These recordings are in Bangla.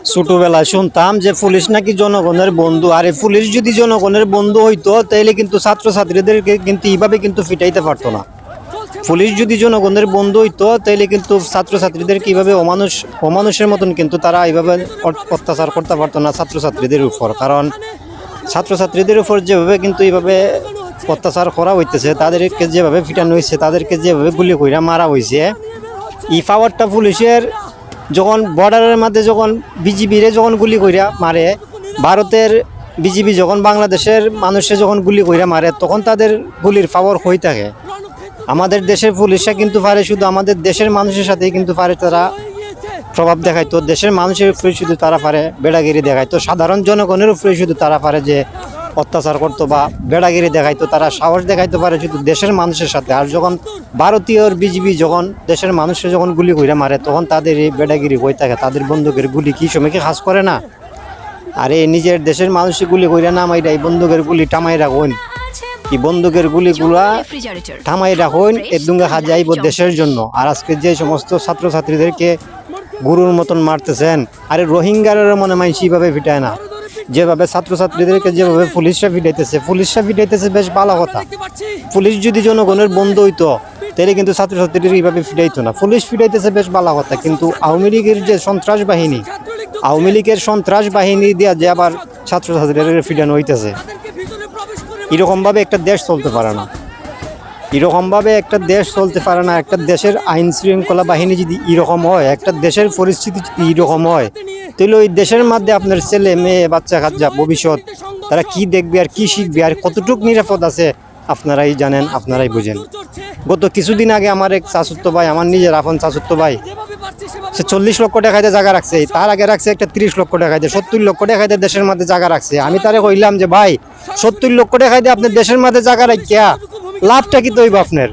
ছোটবেলায় শুনতাম যে পুলিশ নাকি জনগণের বন্ধু। আরে পুলিশ যদি জনগণের বন্ধু হইতো তাহলে কিন্তু ছাত্রছাত্রীদেরকে কিন্তু এইভাবে কিন্তু ফিটাইতে পারতো না। পুলিশ যদি জনগণের বন্ধু হইতো তাহলে কিন্তু ছাত্রছাত্রীদের কিভাবে অমানুষের মতন কিন্তু তারা এইভাবে অত্যাচার করতে পারতো না ছাত্রছাত্রীদের উপর। কারণ ছাত্রছাত্রীদের উপর যেভাবে কিন্তু এইভাবে অত্যাচার করা হইতেছে, তাদেরকে যেভাবে ফিটানো হয়েছে, তাদেরকে যেভাবে গুলি কইরা মারা হয়েছে, এই পাওয়ারটা পুলিশের যখন বর্ডারের মধ্যে যখন বিজিবিরে যখন গুলি কইরা মারে, ভারতের বিজিবি যখন বাংলাদেশের মানুষে যখন গুলি কইরা মারে, তখন তাদের গুলির পাওয়ার হয়ে থাকে। আমাদের দেশের পুলিশরা কিন্তু পারে শুধু আমাদের দেশের মানুষের সাথেই কিন্তু পারে তারা প্রভাব দেখাইতো, দেশের মানুষের উপরে শুধু তারা পারে বেড়াগিরি দেখাইতো, সাধারণ জনগণের উপরে শুধু তারা পারে যে অত্যাচার করতো বা বেড়াগিরি দেখাইতো, তারা সাহস দেখাইতে পারে শুধু দেশের মানুষের সাথে। আর যখন ভারতীয় বিজিবি যখন দেশের মানুষের যখন গুলি কইরা মারে, তখন তাদের এই বেড়াগিরি হয়ে থাকে। তাদের বন্দুকের গুলি কি সময় কি কাজ করে না? আরে নিজের দেশের মানুষের গুলি কইরা না মাইরা এই বন্দুকের গুলি টামাই রাখুন, কি বন্দুকের গুলিগুলা থামাই রাখুন, এর দুঙ্গা হাজাইব দেশের জন্য। আর আজকে যে সমস্ত ছাত্রছাত্রীদেরকে গুরুর মতন মারতেছেন, আরে রোহিঙ্গারের মনে হয় সেইভাবে ফিটায় না, যেভাবে ছাত্রছাত্রীদেরকে যেভাবে পুলিশরা ফিটাইতেছে বেশ ভালো কথা। পুলিশ যদি জনগণের বন্ধু হইতো তাহলে কিন্তু ছাত্রছাত্রীদের এইভাবে ফিটাইতো না। পুলিশ ফিটাইতেছে বেশ ভালো কথা, কিন্তু আওয়ামী লীগের যে সন্ত্রাস বাহিনী দিয়া যে আবার ছাত্রছাত্রীদের ফিটানো হইতেছে, এরকমভাবে একটা দেশ চলতে পারে না। একটা দেশের আইন শৃঙ্খলা বাহিনী যদি এরকম হয়, একটা দেশের পরিস্থিতি যদি এরকম হয়, তাহলে ওই দেশের মধ্যে আপনার ছেলে মেয়ে বাচ্চা কাচ্চা ভবিষ্যৎ তারা কি দেখবে আর কি শিখবে আর কতটুকু নিরাপদ আছে আপনারাই জানেন, আপনারাই বুঝেন। গত কিছুদিন আগে আমার এক চাচুত্তো ভাই, আমার নিজের আপন চাচুত্তো ভাই, সে 40 লক্ষ টাকাতে জায়গা রাখছে, তার আগে রাখছে একটা 30 লক্ষ টাকাতে, 70 লক্ষ টাকাতে দেশের মধ্যে জায়গা রাখছে। আমি তারে কইলাম যে ভাই, 70 লক্ষ টাকাতে আপনার দেশের মধ্যে জায়গা রাখিয়া লাভটা কি তৈব আপনার?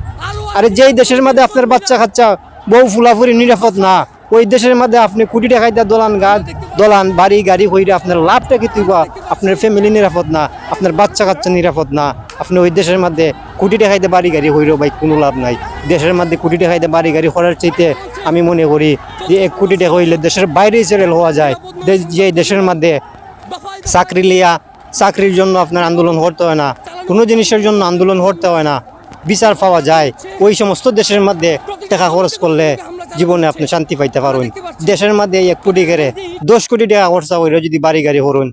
আরে যেই দেশের মধ্যে আপনার বাচ্চা কাচ্চা বউ ফুলাফুরি নিরাপদ না, ওই দেশের মধ্যে আপনি কোটি টাকা দিয়ে দলান বাড়ি গাড়ি হইরে আপনার লাভটা কি তুইবা? আপনার ফ্যামিলি নিরাপদ না, আপনার বাচ্চা কাচ্চা নিরাপদ না, আপনি ওই দেশের মধ্যে কোটি টাকা দিয়ে বাড়ি গাড়ি হইরেও ভাই কোনো লাভ নাই। দেশের মধ্যে কোটি টাকা দিয়ে বাড়ি গাড়ি করার চাইতে আমি মনে করি যে 1 কোটি টাকা হইলে দেশের বাইরেই সেটেল হওয়া যায়। যে দেশের মধ্যে চাকরির জন্য আপনার আন্দোলন করতে হয় না, কোনো জিনিসের জন্য আন্দোলন করতে হয় না, বিচার পাওয়া যায়, ওই সমস্ত দেশের মধ্যে টাকা খরচ করলে জীবনে আপনি শান্তি পাইতে পারবেন। দেশের মধ্যে 1 কোটি করে 10 কোটি টাকা খরচা করে যদি বাড়ি গাড়ি করুন,